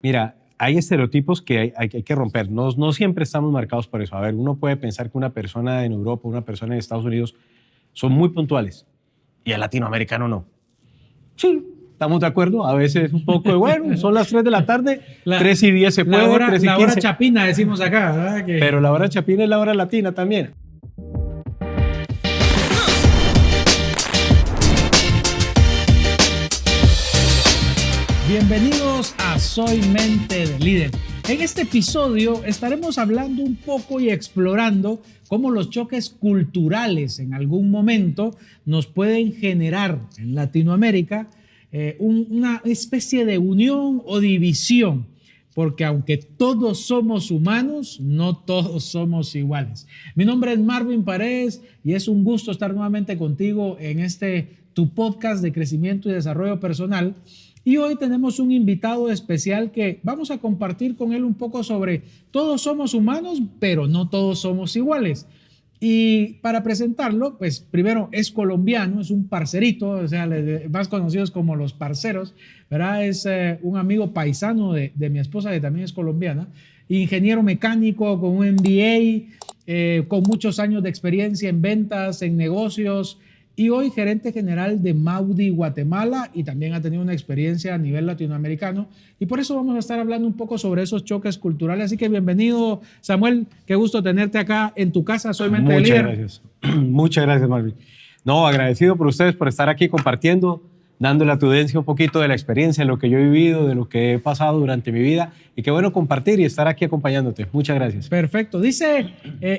Mira, hay estereotipos que hay que romper. No siempre estamos marcados por eso. A ver, uno puede pensar que una persona en Europa, una persona en Estados Unidos son muy puntuales y el latinoamericano no. Sí, estamos de acuerdo. A veces un poco de, bueno, son las 3 de la tarde, 3:10 se puede, 3:15. La hora chapina decimos acá, ¿verdad? Pero la hora chapina es la hora latina también. Bienvenidos a Soy Mente de Líder. En este episodio estaremos hablando un poco y explorando cómo los choques culturales en algún momento nos pueden generar en Latinoamérica una especie de unión o división, porque aunque todos somos humanos, no todos somos iguales. Mi nombre es Marvin Paredes y es un gusto estar nuevamente contigo en tu podcast de crecimiento y desarrollo personal. Y hoy tenemos un invitado especial que vamos a compartir con él un poco sobre todos somos humanos, pero no todos somos iguales. Y para presentarlo, pues primero es colombiano, es un parcerito, o sea, más conocidos como los parceros, ¿verdad? Es un amigo paisano de mi esposa, que también es colombiana, ingeniero mecánico con un MBA, con muchos años de experiencia en ventas, en negocios, y hoy gerente general de Maudi Guatemala, y también ha tenido una experiencia a nivel latinoamericano, y por eso vamos a estar hablando un poco sobre esos choques culturales. Así que bienvenido, Samuel, qué gusto tenerte acá en tu casa. Soy Mente de Líder. Gracias. Muchas gracias, Marvin. No, agradecido por ustedes por estar aquí compartiendo, dándole a tu audiencia un poquito de la experiencia, de lo que yo he vivido, de lo que he pasado durante mi vida, y qué bueno compartir y estar aquí acompañándote. Muchas gracias. Perfecto. Dice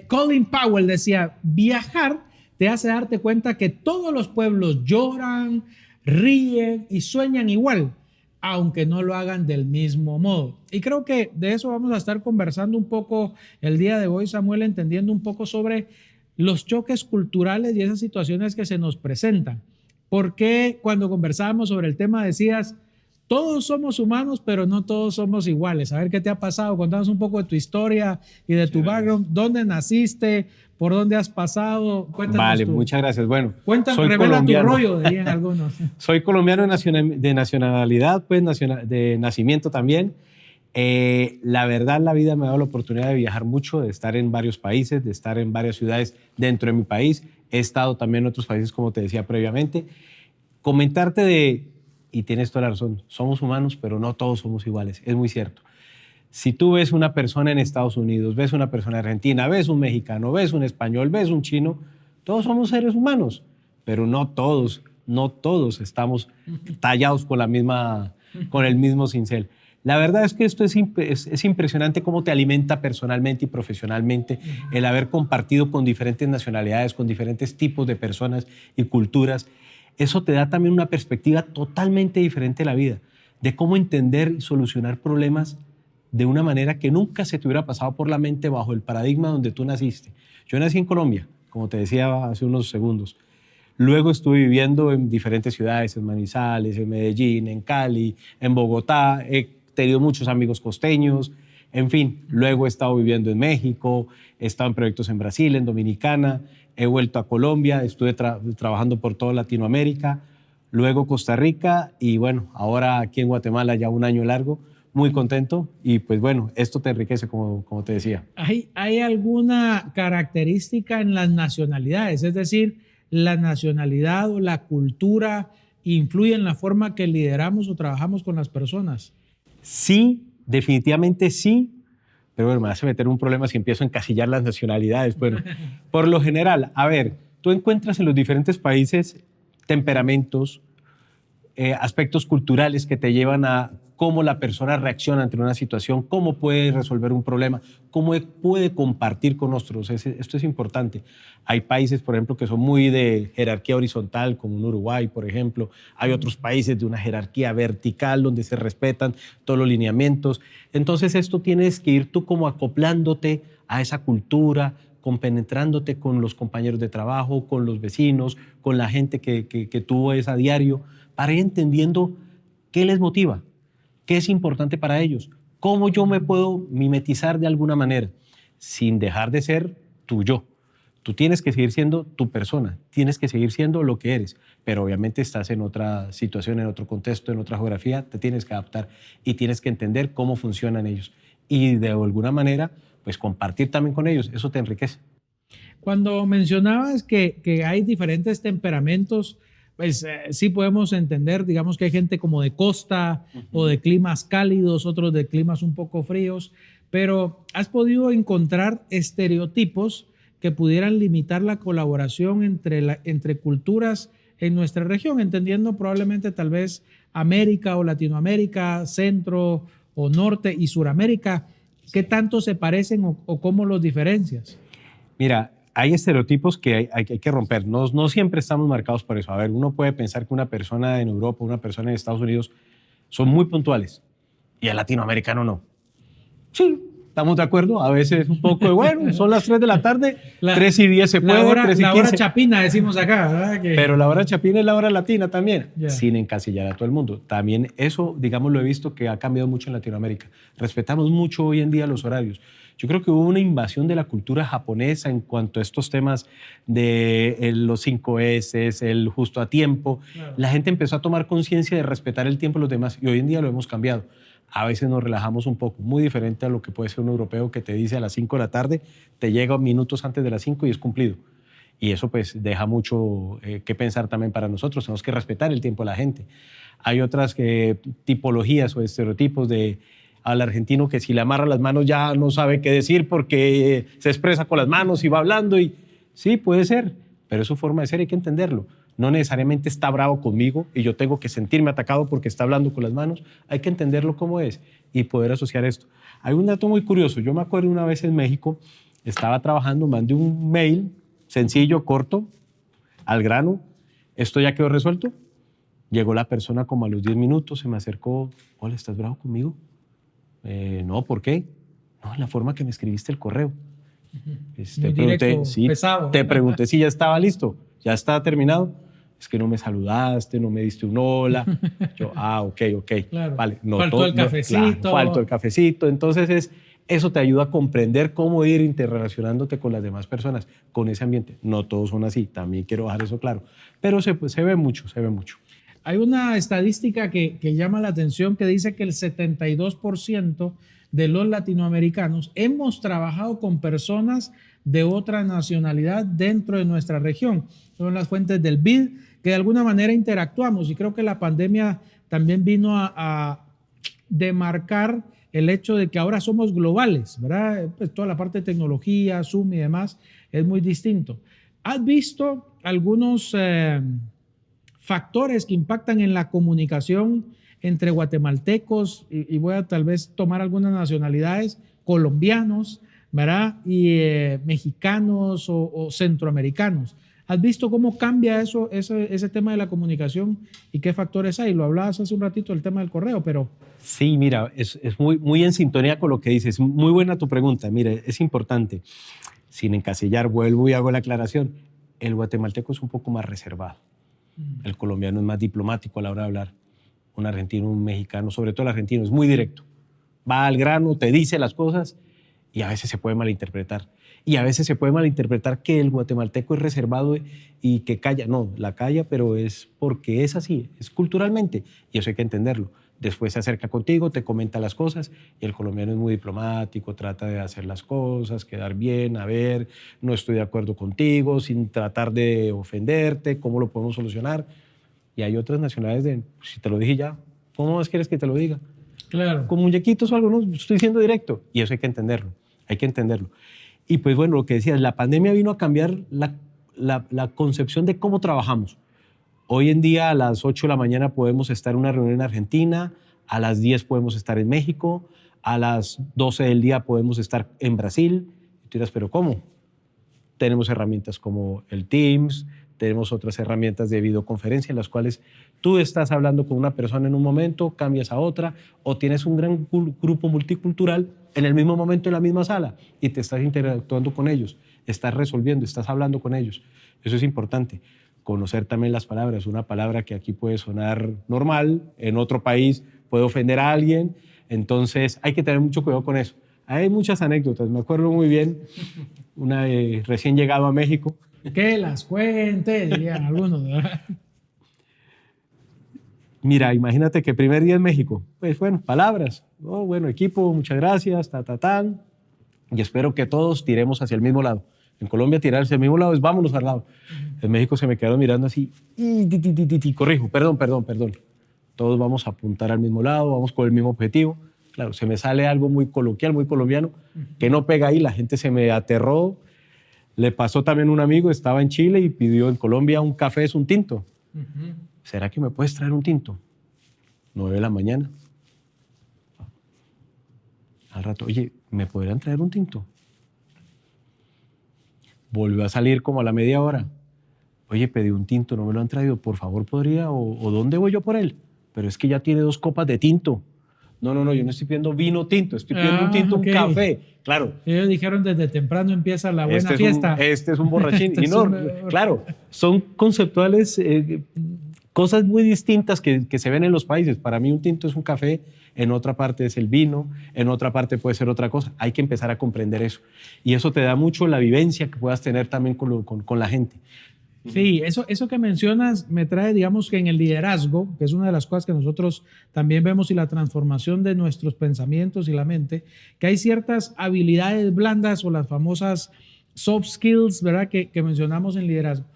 Colin Powell, decía, viajar te hace darte cuenta que todos los pueblos lloran, ríen y sueñan igual, aunque no lo hagan del mismo modo. Y creo que de eso vamos a estar conversando un poco el día de hoy, Samuel, entendiendo un poco sobre los choques culturales y esas situaciones que se nos presentan. Porque cuando conversábamos sobre el tema decías, todos somos humanos, pero no todos somos iguales. A ver qué te ha pasado. Contanos un poco de tu historia y de tu background. ¿Dónde naciste? ¿Por dónde has pasado? Cuéntanos. Vale, muchas gracias. Bueno, cuéntanos, revela tu rollo, dirían algunos. Soy colombiano de nacionalidad, pues de nacimiento también. La verdad, la vida me ha dado la oportunidad de viajar mucho, de estar en varios países, de estar en varias ciudades dentro de mi país. He estado también en otros países, como te decía previamente. Comentarte y tienes toda la razón, somos humanos, pero no todos somos iguales. Es muy cierto. Si tú ves una persona en Estados Unidos, ves una persona en Argentina, ves un mexicano, ves un español, ves un chino, todos somos seres humanos, pero no todos estamos tallados con el mismo cincel. La verdad es que esto es impresionante cómo te alimenta personalmente y profesionalmente el haber compartido con diferentes nacionalidades, con diferentes tipos de personas y culturas. Eso te da también una perspectiva totalmente diferente de la vida, de cómo entender y solucionar problemas de una manera que nunca se te hubiera pasado por la mente bajo el paradigma donde tú naciste. Yo nací en Colombia, como te decía hace unos segundos. Luego estuve viviendo en diferentes ciudades, en Manizales, en Medellín, en Cali, en Bogotá. He tenido muchos amigos costeños. En fin, luego he estado viviendo en México, he estado en proyectos en Brasil, en Dominicana. He vuelto a Colombia, estuve trabajando por toda Latinoamérica, luego Costa Rica y bueno, ahora aquí en Guatemala ya un año largo, muy contento y pues bueno, esto te enriquece como te decía. ¿Hay alguna característica en las nacionalidades? Es decir, ¿la nacionalidad o la cultura influye en la forma que lideramos o trabajamos con las personas? Sí, definitivamente sí. Pero bueno, me hace meter un problema si empiezo a encasillar las nacionalidades. Bueno, por lo general, a ver, tú encuentras en los diferentes países temperamentos, aspectos culturales que te llevan a cómo la persona reacciona ante una situación, cómo puede resolver un problema, cómo puede compartir con otros. Esto es importante. Hay países, por ejemplo, que son muy de jerarquía horizontal, como en Uruguay, por ejemplo. Hay otros países de una jerarquía vertical, donde se respetan todos los lineamientos. Entonces, esto tienes que ir tú como acoplándote a esa cultura, compenetrándote con los compañeros de trabajo, con los vecinos, con la gente que tú ves a diario, para ir entendiendo qué les motiva, qué es importante para ellos, cómo yo me puedo mimetizar de alguna manera, sin dejar de ser tu yo. Tú tienes que seguir siendo tu persona, tienes que seguir siendo lo que eres, pero obviamente estás en otra situación, en otro contexto, en otra geografía, te tienes que adaptar y tienes que entender cómo funcionan ellos. Y de alguna manera, pues compartir también con ellos, eso te enriquece. Cuando mencionabas que hay diferentes temperamentos, pues sí podemos entender, digamos que hay gente como de costa o de climas cálidos, otros de climas un poco fríos, pero ¿has podido encontrar estereotipos que pudieran limitar la colaboración entre culturas en nuestra región, entendiendo probablemente tal vez América o Latinoamérica, Centro o Norte y Suramérica? ¿Qué tanto se parecen o cómo los diferencias? Mira, hay estereotipos que hay que romper. No siempre estamos marcados por eso. A ver, uno puede pensar que una persona en Europa, una persona en Estados Unidos son muy puntuales y el latinoamericano no. Sí, estamos de acuerdo. A veces un poco de, bueno, son las 3 de la tarde, 3:10 se puede, 3:15. La hora chapina, decimos acá, ¿verdad? Pero la hora chapina es la hora latina también, Yeah. sin encasillar a todo el mundo. También eso, digamos, lo he visto que ha cambiado mucho en Latinoamérica. Respetamos mucho hoy en día los horarios. Yo creo que hubo una invasión de la cultura japonesa en cuanto a estos temas de los 5S, el justo a tiempo. Claro. La gente empezó a tomar conciencia de respetar el tiempo de los demás y hoy en día lo hemos cambiado. A veces nos relajamos un poco, muy diferente a lo que puede ser un europeo que te dice a las 5 de la tarde, te llega minutos antes de las 5 y es cumplido. Y eso pues deja mucho que pensar también para nosotros. Tenemos que respetar el tiempo de la gente. Hay otras tipologías o estereotipos al argentino que si le amarra las manos ya no sabe qué decir porque se expresa con las manos y va hablando. Y sí, puede ser, pero es su forma de ser, hay que entenderlo. No necesariamente está bravo conmigo y yo tengo que sentirme atacado porque está hablando con las manos. Hay que entenderlo como es y poder asociar esto. Hay un dato muy curioso. Yo me acuerdo una vez en México, estaba trabajando, mandé un mail sencillo, corto, al grano. Esto ya quedó resuelto. Llegó la persona como a los 10 minutos, se me acercó. Hola, ¿estás bravo conmigo? No, ¿por qué? No, la forma que me escribiste el correo. Muy directo, pesado. Te pregunté si ya estaba listo, ya estaba terminado. Es que no me saludaste, no me diste un hola. Yo, ok. Claro. Vale, faltó el cafecito. Claro, faltó el cafecito. Entonces, eso te ayuda a comprender cómo ir interrelacionándote con las demás personas, con ese ambiente. No todos son así, también quiero dejar eso claro. Pero se ve mucho. Hay una estadística que llama la atención que dice que el 72% de los latinoamericanos hemos trabajado con personas de otra nacionalidad dentro de nuestra región. Son las fuentes del BID, que de alguna manera interactuamos, y creo que la pandemia también vino a demarcar el hecho de que ahora somos globales, ¿verdad? Pues toda la parte de tecnología, Zoom y demás es muy distinto. ¿Has visto algunos factores que impactan en la comunicación entre guatemaltecos y voy a tal vez tomar algunas nacionalidades, colombianos, ¿verdad? Y mexicanos o centroamericanos? ¿Has visto cómo cambia ese tema de la comunicación y qué factores hay? Lo hablabas hace un ratito del tema del correo, pero... Sí, mira, es muy en sintonía con lo que dices. Muy buena tu pregunta. Mira, es importante. Sin encasillar, vuelvo y hago la aclaración. El guatemalteco es un poco más reservado. El colombiano es más diplomático a la hora de hablar. Un argentino, un mexicano, sobre todo el argentino, es muy directo. Va al grano, te dice las cosas y a veces se puede malinterpretar. Y a veces se puede malinterpretar que el guatemalteco es reservado y que calla. No, la calla, pero es porque es así, es culturalmente. Y eso hay que entenderlo. Después se acerca contigo, te comenta las cosas y el colombiano es muy diplomático, trata de hacer las cosas, quedar bien, a ver, no estoy de acuerdo contigo, sin tratar de ofenderte, ¿cómo lo podemos solucionar? Y hay otras nacionalidades de, si te lo dije ya, ¿cómo más quieres que te lo diga? Claro. Con muñequitos o algo, no, estoy siendo directo. Y eso hay que entenderlo, hay que entenderlo. Y pues bueno, lo que decías, la pandemia vino a cambiar la concepción de cómo trabajamos. Hoy en día a las 8 de la mañana podemos estar en una reunión en Argentina, a las 10 podemos estar en México, a las 12 del día podemos estar en Brasil. Y tú dirás, ¿pero cómo? Tenemos herramientas como el Teams, tenemos otras herramientas de videoconferencia en las cuales tú estás hablando con una persona en un momento, cambias a otra, o tienes un gran grupo multicultural en el mismo momento en la misma sala y te estás interactuando con ellos, estás resolviendo, estás hablando con ellos. Eso es importante. Conocer también las palabras. Una palabra que aquí puede sonar normal, en otro país puede ofender a alguien, entonces hay que tener mucho cuidado con eso. Hay muchas anécdotas. Me acuerdo muy bien recién llegado a México. Que las cuente, dirían algunos, ¿verdad? Mira, imagínate que primer día en México, pues bueno, palabras, oh, bueno, equipo, muchas gracias, y espero que todos tiremos hacia el mismo lado. En Colombia tirar hacia el mismo lado es vámonos al lado. En México se me quedaron mirando así, corrijo, perdón. Todos vamos a apuntar al mismo lado, vamos con el mismo objetivo. Claro, se me sale algo muy coloquial, muy colombiano, que no pega ahí, la gente se me aterró. Le pasó también un amigo, estaba en Chile y pidió en Colombia un café, es un tinto. ¿Será que me puedes traer un tinto? 9 de la mañana. Al rato, oye, ¿me podrían traer un tinto? Volvió a salir como a la media hora. Oye, pedí un tinto, no me lo han traído. Por favor, ¿podría? ¿O dónde voy yo por él? Pero es que ya tiene 2 copas de tinto. No, yo no estoy pidiendo vino tinto, estoy pidiendo un tinto, okay. Un café. Claro. Ellos dijeron desde temprano empieza la buena fiesta. Este es un borrachín. Y no, claro, son conceptuales, cosas muy distintas que se ven en los países. Para mí un tinto es un café, en otra parte es el vino, en otra parte puede ser otra cosa. Hay que empezar a comprender eso. Y eso te da mucho la vivencia que puedas tener también con la gente. Sí, eso que mencionas me trae, digamos, que en el liderazgo, que es una de las cosas que nosotros también vemos, y la transformación de nuestros pensamientos y la mente, que hay ciertas habilidades blandas o las famosas soft skills, ¿verdad?, que mencionamos en liderazgo.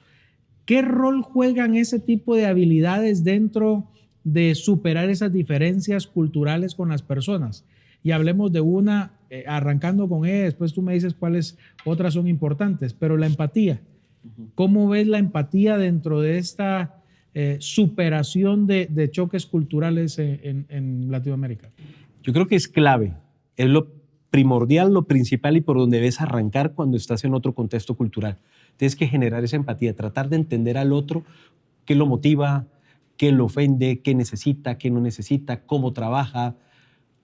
¿Qué rol juegan ese tipo de habilidades dentro de superar esas diferencias culturales con las personas? Y hablemos de una, arrancando con ella, después tú me dices cuáles otras son importantes, pero la empatía. ¿Cómo ves la empatía dentro de esta superación de choques culturales en Latinoamérica? Yo creo que es clave, es lo primordial, lo principal y por donde debes arrancar cuando estás en otro contexto cultural. Tienes que generar esa empatía, tratar de entender al otro, qué lo motiva, qué lo ofende, qué necesita, qué no necesita, cómo trabaja,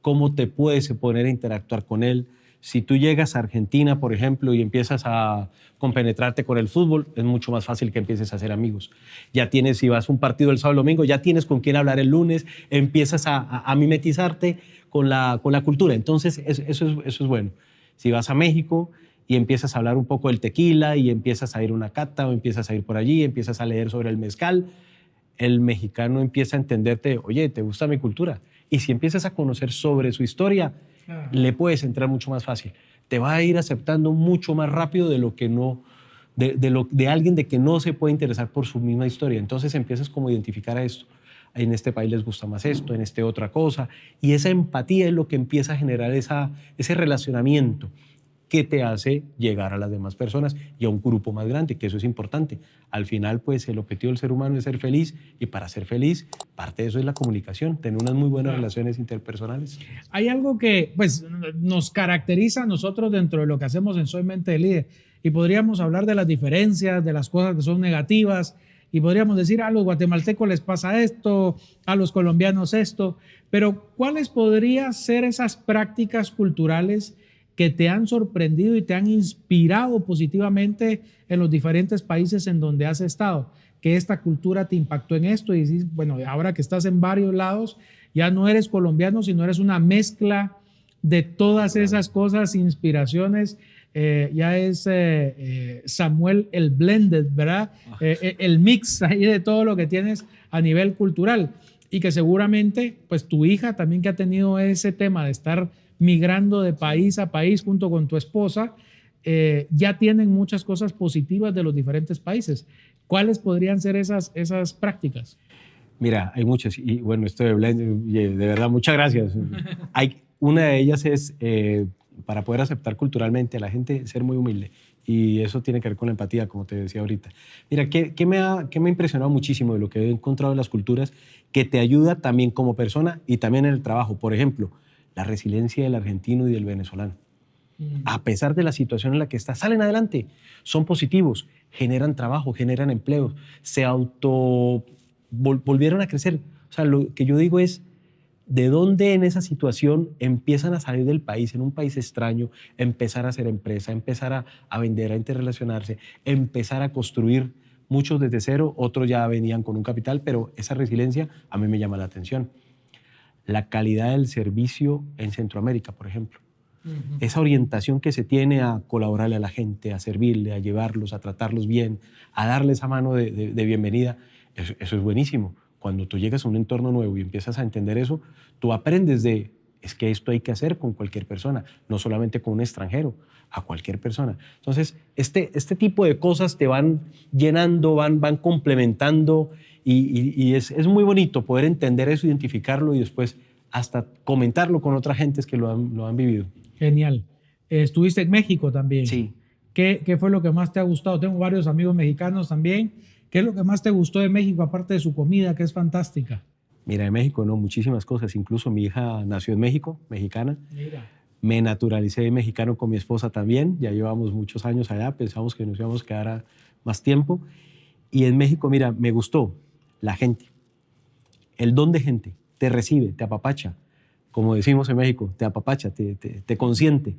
cómo te puedes poner a interactuar con él. Si tú llegas a Argentina, por ejemplo, y empiezas a compenetrarte con el fútbol, es mucho más fácil que empieces a hacer amigos. Ya tienes, si vas a un partido el sábado y el domingo, ya tienes con quién hablar el lunes, empiezas a mimetizarte con la cultura. Entonces, eso es bueno. Si vas a México y empiezas a hablar un poco del tequila y empiezas a ir a una cata o empiezas a ir por allí, empiezas a leer sobre el mezcal, el mexicano empieza a entenderte, oye, ¿te gusta mi cultura? Y si empiezas a conocer sobre su historia, le puedes entrar mucho más fácil. Te va a ir aceptando mucho más rápido de lo que no, de alguien de que no se puede interesar por su misma historia. Entonces empiezas como a identificar a esto. En este país les gusta más esto, en este otra cosa. Y esa empatía es lo que empieza a generar ese relacionamiento que te hace llegar a las demás personas y a un grupo más grande, que eso es importante. Al final, pues, el objetivo del ser humano es ser feliz, y para ser feliz, parte de eso es la comunicación, tener unas muy buenas relaciones interpersonales. Hay algo que, pues, nos caracteriza a nosotros dentro de lo que hacemos en Soy Mente de Líder, y podríamos hablar de las diferencias, de las cosas que son negativas, y podríamos decir, a los guatemaltecos les pasa esto, a los colombianos esto, pero ¿cuáles podrían ser esas prácticas culturales que te han sorprendido y te han inspirado positivamente en los diferentes países en donde has estado? Que esta cultura te impactó en esto y dices, bueno, ahora que estás en varios lados, ya no eres colombiano, sino eres una mezcla de todas esas cosas, inspiraciones. Ya es Samuel el blended, ¿verdad? El mix ahí de todo lo que tienes a nivel cultural, y que seguramente pues tu hija también, que ha tenido ese tema de estar migrando de país a país junto con tu esposa, ya tienen muchas cosas positivas de los diferentes países. ¿Cuáles podrían ser esas prácticas? Mira, hay muchas, y bueno, esto de blend, de verdad, muchas gracias. Una de ellas es, para poder aceptar culturalmente a la gente, ser muy humilde, y eso tiene que ver con la empatía, como te decía ahorita. Mira, ¿qué me ha impresionado muchísimo de lo que he encontrado en las culturas, que te ayuda también como persona y también en el trabajo? Por ejemplo, la resiliencia del argentino y del venezolano. A pesar de la situación en la que están, salen adelante, son positivos, generan trabajo, generan empleos, se volvieron a crecer. O sea, lo que yo digo es, ¿de dónde en esa situación empiezan a salir del país, en un país extraño, empezar a hacer empresa, empezar a vender, a interrelacionarse, empezar a construir, muchos desde cero, otros ya venían con un capital, pero esa resiliencia a mí me llama la atención. La calidad del servicio en Centroamérica, por ejemplo. Esa orientación que se tiene a colaborarle a la gente, a servirle, a llevarlos, a tratarlos bien, a darle esa mano de bienvenida, eso es buenísimo. Cuando tú llegas a un entorno nuevo y empiezas a entender eso, tú aprendes es que esto hay que hacer con cualquier persona, no solamente con un extranjero, a cualquier persona. Entonces, este tipo de cosas te van llenando, van complementando y es muy bonito poder entender eso, identificarlo y después hasta comentarlo con otras gentes que lo han vivido. Genial. Estuviste en México también. Sí. ¿Qué fue lo que más te ha gustado? Tengo varios amigos mexicanos también. ¿Qué es lo que más te gustó de México, aparte de su comida, que es fantástica? Mira, en México, no, muchísimas cosas. Incluso mi hija nació en México, mexicana. Mira. Me naturalicé mexicano con mi esposa también. Ya llevamos muchos años allá. Pensamos que nos íbamos a quedar más tiempo. Y en México, mira, me gustó la gente. El don de gente. Te recibe, te apapacha. Como decimos en México, te apapacha, te consiente.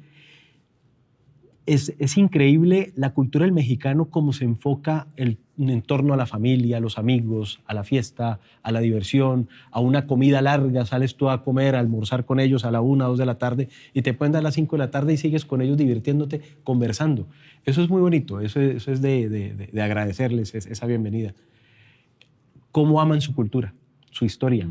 Es increíble la cultura del mexicano, cómo se enfoca en torno a la familia, a los amigos, a la fiesta, a la diversión, a una comida larga. Sales tú a comer, a almorzar con ellos a la 1, 2 de la tarde y te pueden dar a las 5 de la tarde y sigues con ellos divirtiéndote, conversando. Eso es muy bonito, eso es de agradecerles esa bienvenida. Cómo aman su cultura, su historia,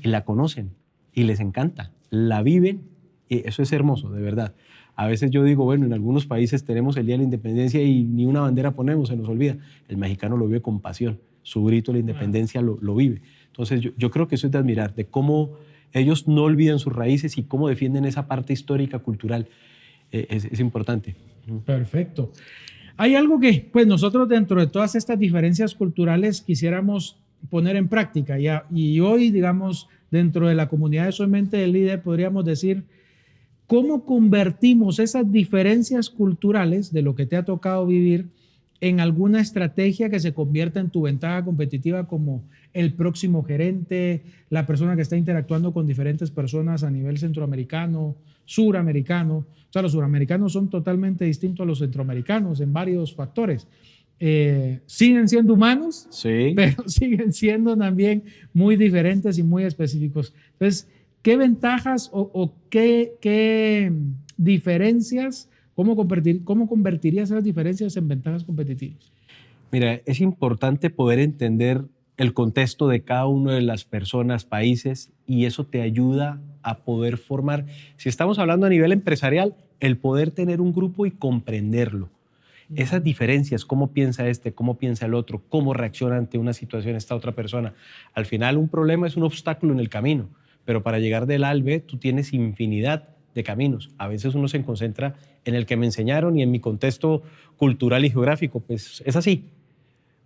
y la conocen y les encanta, la viven, y eso es hermoso, de verdad. A veces yo digo, bueno, en algunos países tenemos el Día de la Independencia y ni una bandera ponemos, se nos olvida. El mexicano lo vive con pasión, su grito de la independencia lo vive. Entonces yo creo que eso es de admirar, de cómo ellos no olvidan sus raíces y cómo defienden esa parte histórica, cultural. Es importante. Perfecto. Hay algo que, pues nosotros dentro de todas estas diferencias culturales quisiéramos poner en práctica y hoy, digamos, dentro de la comunidad de Soy Mente de Líder podríamos decir cómo convertimos esas diferencias culturales de lo que te ha tocado vivir en alguna estrategia que se convierta en tu ventaja competitiva, como el próximo gerente, la persona que está interactuando con diferentes personas a nivel centroamericano, suramericano. O sea, los suramericanos son totalmente distintos a los centroamericanos en varios factores. Siguen siendo humanos, sí, pero siguen siendo también muy diferentes y muy específicos. Entonces, ¿qué ventajas o qué diferencias, cómo convertirías esas diferencias en ventajas competitivas? Mira, es importante poder entender el contexto de cada una de las personas, países, y eso te ayuda a poder formar, si estamos hablando a nivel empresarial, el poder tener un grupo y comprenderlo. Esas diferencias, cómo piensa este, cómo piensa el otro, cómo reacciona ante una situación esta otra persona. Al final, un problema es un obstáculo en el camino, pero para llegar del A al B, tú tienes infinidad de caminos. A veces uno se concentra en el que me enseñaron y en mi contexto cultural y geográfico, pues es así.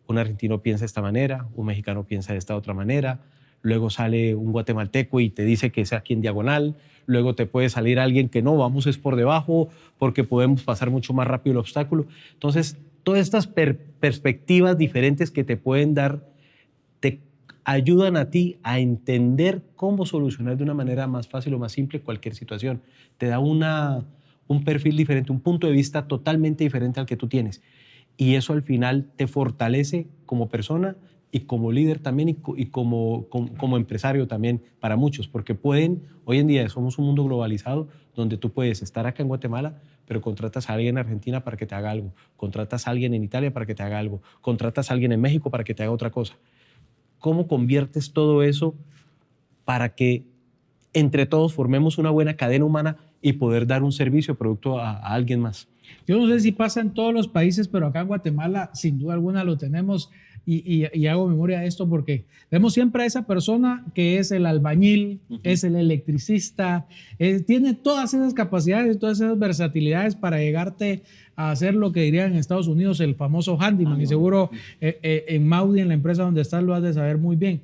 Un argentino piensa de esta manera, un mexicano piensa de esta otra manera, luego sale un guatemalteco y te dice que es aquí en diagonal, luego te puede salir alguien que no, vamos es por debajo porque podemos pasar mucho más rápido el obstáculo. Entonces, todas estas perspectivas diferentes que te pueden dar te ayudan a ti a entender cómo solucionar de una manera más fácil o más simple cualquier situación. Te da un perfil diferente, un punto de vista totalmente diferente al que tú tienes. Y eso al final te fortalece como persona y como líder también y como empresario también para muchos, porque hoy en día somos un mundo globalizado donde tú puedes estar acá en Guatemala, pero contratas a alguien en Argentina para que te haga algo, contratas a alguien en Italia para que te haga algo, contratas a alguien en México para que te haga otra cosa. ¿Cómo conviertes todo eso para que entre todos formemos una buena cadena humana y poder dar un servicio o producto a alguien más? Yo no sé si pasa en todos los países, pero acá en Guatemala sin duda alguna lo tenemos y hago memoria de esto porque vemos siempre a esa persona que es el albañil, es el electricista, tiene todas esas capacidades, todas esas versatilidades para llegarte a hacer lo que dirían en Estados Unidos el famoso handyman, y seguro en Maudi, en la empresa donde estás, lo has de saber muy bien.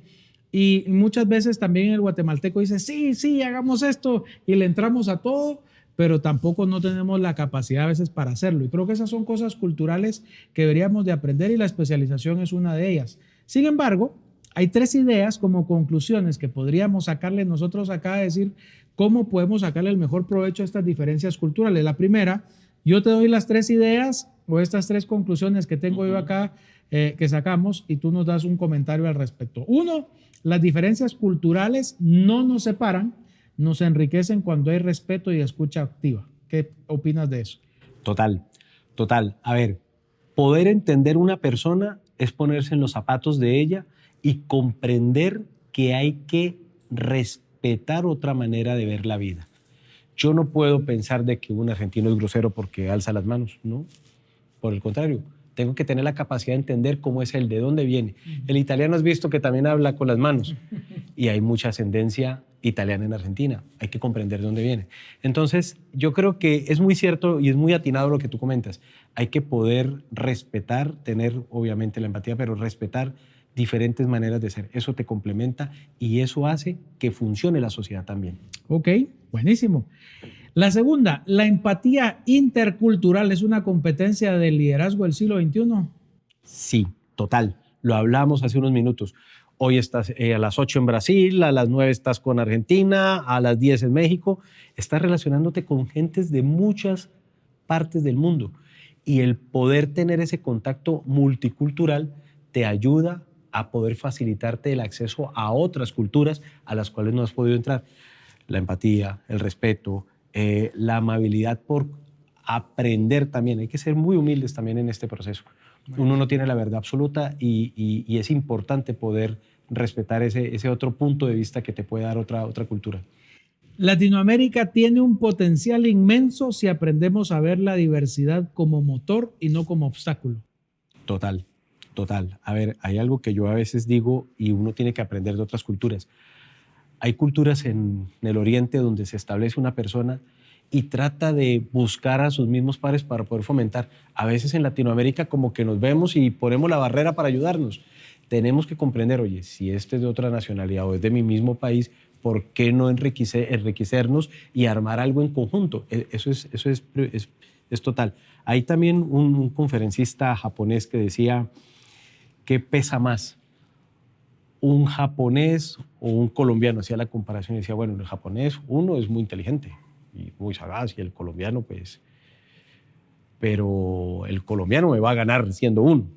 Y muchas veces también el guatemalteco dice, sí, hagamos esto, y le entramos a todo, pero tampoco no tenemos la capacidad a veces para hacerlo. Y creo que esas son cosas culturales que deberíamos de aprender y la especialización es una de ellas. Sin embargo, hay 3 ideas como conclusiones que podríamos sacarle nosotros acá a decir cómo podemos sacarle el mejor provecho a estas diferencias culturales. La primera, yo te doy las 3 ideas o estas 3 conclusiones que tengo yo acá que sacamos y tú nos das un comentario al respecto. 1, las diferencias culturales no nos separan, nos enriquecen cuando hay respeto y escucha activa. ¿Qué opinas de eso? Total, total. A ver, poder entender una persona es ponerse en los zapatos de ella y comprender que hay que respetar otra manera de ver la vida. Yo no puedo pensar de que un argentino es grosero porque alza las manos, ¿no? Por el contrario, tengo que tener la capacidad de entender cómo es él, de dónde viene. El italiano has visto que también habla con las manos y hay mucha ascendencia italiana en Argentina. Hay que comprender de dónde viene. Entonces, yo creo que es muy cierto y es muy atinado lo que tú comentas. Hay que poder respetar, tener obviamente la empatía, pero respetar diferentes maneras de ser. Eso te complementa y eso hace que funcione la sociedad también. Ok, buenísimo. La segunda, ¿la empatía intercultural es una competencia del liderazgo del siglo XXI? Sí, total. Lo hablamos hace unos minutos. Hoy estás a las 8 en Brasil, a las 9 estás con Argentina, a las 10 en México. Estás relacionándote con gentes de muchas partes del mundo. Y el poder tener ese contacto multicultural te ayuda a poder facilitarte el acceso a otras culturas a las cuales no has podido entrar. La empatía, el respeto, la amabilidad por aprender también. Hay que ser muy humildes también en este proceso. Uno no tiene la verdad absoluta y es importante poder respetar ese otro punto de vista que te puede dar otra cultura. Latinoamérica tiene un potencial inmenso si aprendemos a ver la diversidad como motor y no como obstáculo. Total, total. A ver, hay algo que yo a veces digo y uno tiene que aprender de otras culturas. Hay culturas en el Oriente donde se establece una persona y trata de buscar a sus mismos pares para poder fomentar. A veces en Latinoamérica como que nos vemos y ponemos la barrera para ayudarnos. Tenemos que comprender, oye, si este es de otra nacionalidad o es de mi mismo país, ¿por qué no enriquecernos y armar algo en conjunto? Eso es total. Hay también un conferencista japonés que decía, ¿qué pesa más? ¿Un japonés o un colombiano? Hacía la comparación y decía, bueno, el japonés, uno es muy inteligente y muy sagaz, y el colombiano, pues, pero el colombiano me va a ganar siendo uno.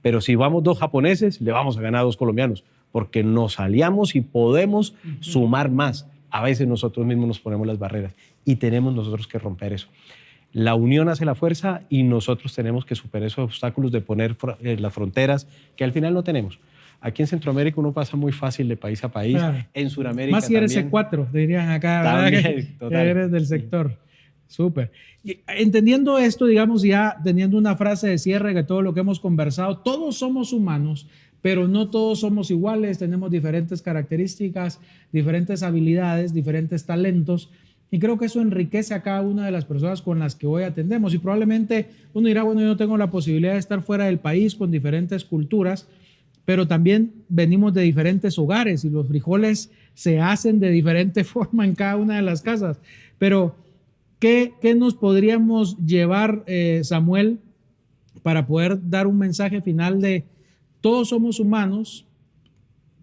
Pero si vamos dos japoneses, le vamos a ganar a dos colombianos, porque nos aliamos y podemos sumar más. A veces nosotros mismos nos ponemos las barreras y tenemos nosotros que romper eso. La unión hace la fuerza y nosotros tenemos que superar esos obstáculos de poner las fronteras que al final no tenemos. Aquí en Centroamérica uno pasa muy fácil de país a país. Claro. En Sudamérica más si eres también. C4, dirían acá. También, total. Que eres del sector. Súper. Entendiendo esto, digamos, ya teniendo una frase de cierre que todo lo que hemos conversado, todos somos humanos, pero no todos somos iguales, tenemos diferentes características, diferentes habilidades, diferentes talentos, y creo que eso enriquece a cada una de las personas con las que hoy atendemos. Y probablemente uno dirá, bueno, yo no tengo la posibilidad de estar fuera del país con diferentes culturas, pero también venimos de diferentes hogares y los frijoles se hacen de diferente forma en cada una de las casas. Pero, ¿qué nos podríamos llevar, Samuel, para poder dar un mensaje final de todos somos humanos,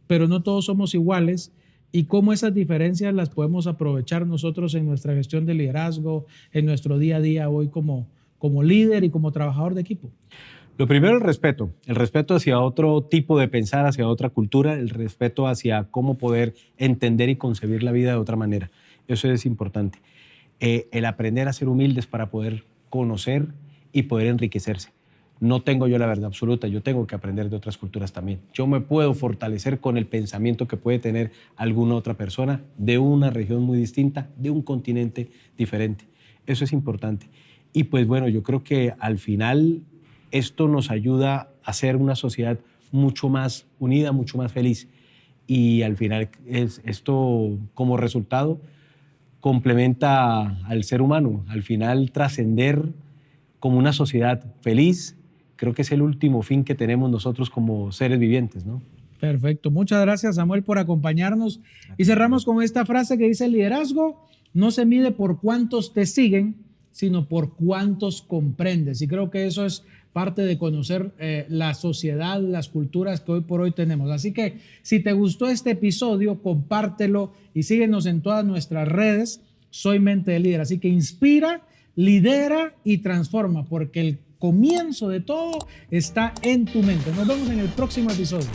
pero no todos somos iguales, y cómo esas diferencias las podemos aprovechar nosotros en nuestra gestión de liderazgo, en nuestro día a día hoy como líder y como trabajador de equipo? Lo primero, el respeto hacia otro tipo de pensar, hacia otra cultura, el respeto hacia cómo poder entender y concebir la vida de otra manera. Eso es importante. El aprender a ser humildes para poder conocer y poder enriquecerse. No tengo yo la verdad absoluta, yo tengo que aprender de otras culturas también. Yo me puedo fortalecer con el pensamiento que puede tener alguna otra persona de una región muy distinta, de un continente diferente. Eso es importante. Y pues bueno, yo creo que al final esto nos ayuda a ser una sociedad mucho más unida, mucho más feliz. Y al final esto como resultado complementa al ser humano. Al final trascender como una sociedad feliz, creo que es el último fin que tenemos nosotros como seres vivientes, ¿no? Perfecto. Muchas gracias, Samuel, por acompañarnos. Y cerramos con esta frase que dice: el liderazgo no se mide por cuántos te siguen, sino por cuántos comprendes. Y creo que eso es parte de conocer la sociedad, las culturas que hoy por hoy tenemos. Así que si te gustó este episodio, compártelo y síguenos en todas nuestras redes. Soy Mente de Líder. Así que inspira, lidera y transforma, porque el comienzo de todo está en tu mente. Nos vemos en el próximo episodio.